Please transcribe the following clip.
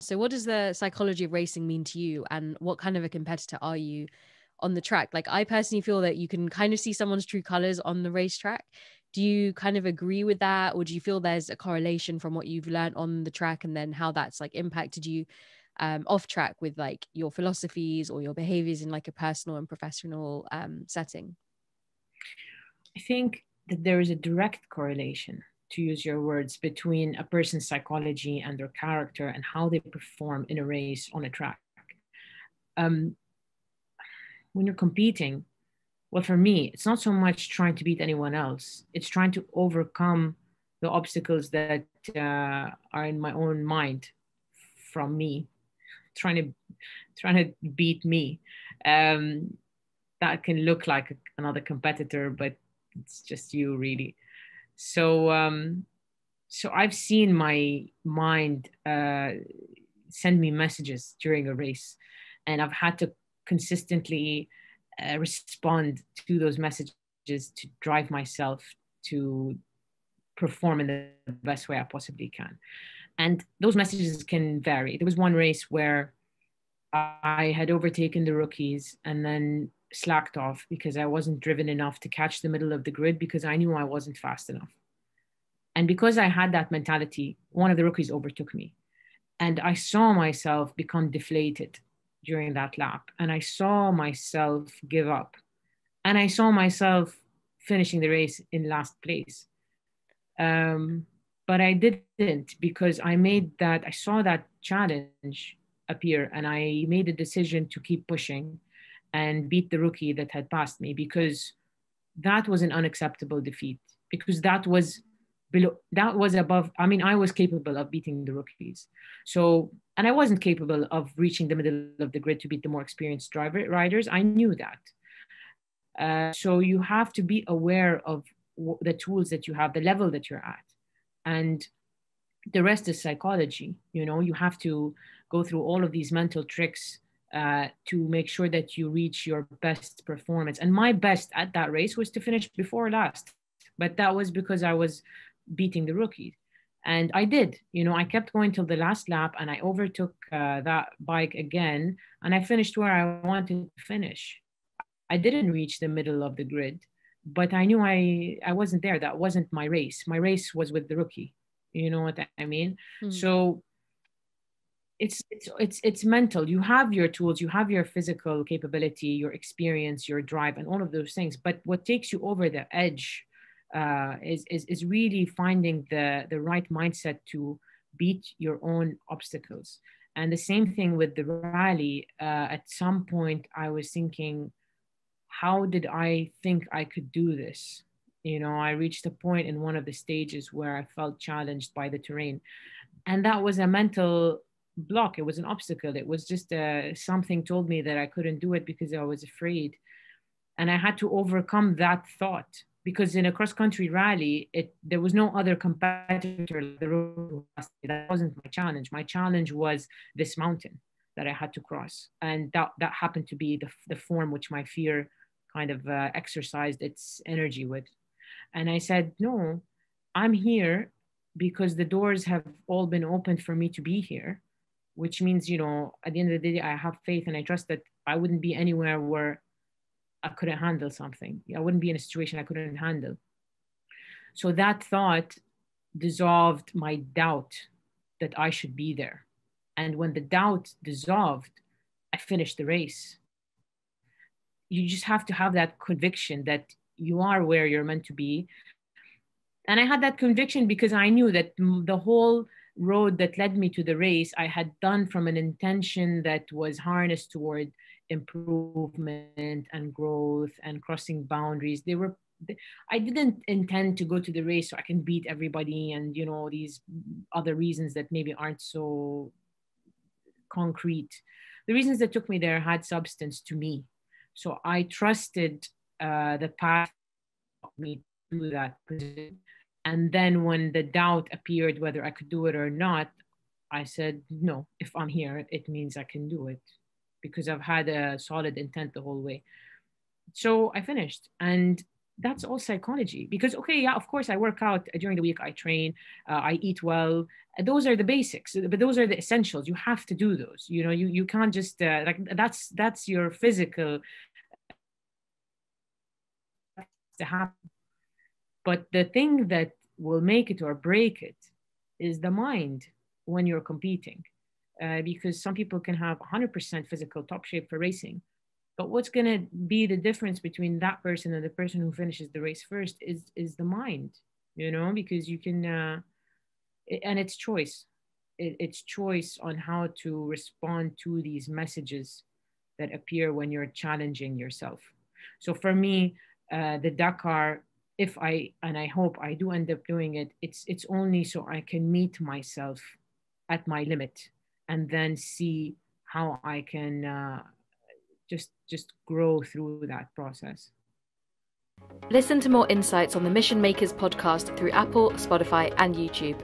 So what does the psychology of racing mean to you, and what kind of a competitor are you on the track? Like, I personally feel that you can kind of see someone's true colors on the racetrack. Do you kind of agree with that, or do you feel there's a correlation from what you've learned on the track and then how that's like impacted you off track with like your philosophies or your behaviors in like a personal and professional setting? I think that there is a direct correlation, to use your words, between a person's psychology and their character and how they perform in a race on a track. Um, when you're competing, well, for me, it's not so much trying to beat anyone else, it's trying to overcome the obstacles that are in my own mind from me, trying to beat me. Um, that can look like another competitor, but it's just you, really. So, so I've seen my mind send me messages during a race, and I've had to consistently respond to those messages to drive myself to perform in the best way I possibly can. And those messages can vary. There was one race where I had overtaken the rookies and then slacked off because I wasn't driven enough to catch the middle of the grid because I knew I wasn't fast enough. And because I had that mentality, one of the rookies overtook me. And I saw myself become deflated during that lap. And I saw myself give up. And I saw myself finishing the race in last place. Um, but I didn't, because I saw that challenge appear, and I made a decision to keep pushing and beat the rookie that had passed me, because that was an unacceptable defeat, because that was above. I mean, I was capable of beating the rookies. So, and I wasn't capable of reaching the middle of the grid to beat the more experienced riders. I knew that. So you have to be aware of the tools that you have, the level that you're at, and the rest is psychology. You know, you have to go through all of these mental tricks to make sure that you reach your best performance. And my best at that race was to finish before last, but that was because I was beating the rookies. And I did, you know, I kept going till the last lap, and I overtook that bike again, and I finished where I wanted to finish. I didn't reach the middle of the grid, but I knew I wasn't there. That wasn't my race. My race was with the rookie. You know what I mean? Mm. So it's mental. You have your tools, you have your physical capability, your experience, your drive, and all of those things. But what takes you over the edge is really finding the right mindset to beat your own obstacles. And the same thing with the rally. At some point, I was thinking, how did I think I could do this? You know, I reached a point in one of the stages where I felt challenged by the terrain. And that was a mental block. It was an obstacle. It was just something told me that I couldn't do it because I was afraid. And I had to overcome that thought, because in a cross country rally, there was no other competitor like the road. That wasn't my challenge. My challenge was this mountain that I had to cross. And that happened to be the form which my fear kind of exercised its energy with. And I said, no, I'm here because the doors have all been opened for me to be here, which means, you know, at the end of the day, I have faith and I trust that I wouldn't be anywhere where I couldn't handle something. I wouldn't be in a situation I couldn't handle. So that thought dissolved my doubt that I should be there. And when the doubt dissolved, I finished the race. You just have to have that conviction that you are where you're meant to be. And I had that conviction because I knew that the whole road that led me to the race, I had done from an intention that was harnessed toward improvement and growth and crossing boundaries. I didn't intend to go to the race so I can beat everybody and, you know, these other reasons that maybe aren't so concrete. The reasons that took me there had substance to me. So I trusted the path me to that position. And then when the doubt appeared whether I could do it or not, I said, no, if I'm here, it means I can do it, because I've had a solid intent the whole way. So I finished. And that's all psychology. Because, okay, yeah, of course, I work out during the week, I train, I eat well. Those are the basics, but those are the essentials. You have to do those. You can't just like that's your physical to happen. But the thing that will make it or break it is the mind when you're competing. Because some people can have 100% physical top shape for racing, but what's going to be the difference between that person and the person who finishes the race first is the mind, because you can, and it's choice. It's choice on how to respond to these messages that appear when you're challenging yourself. So for me, the Dakar, if I and I hope I do end up doing it, it's only so I can meet myself at my limit and then see how I can just grow through that process. Listen to more insights on the Mission Makers podcast through Apple, Spotify, and YouTube.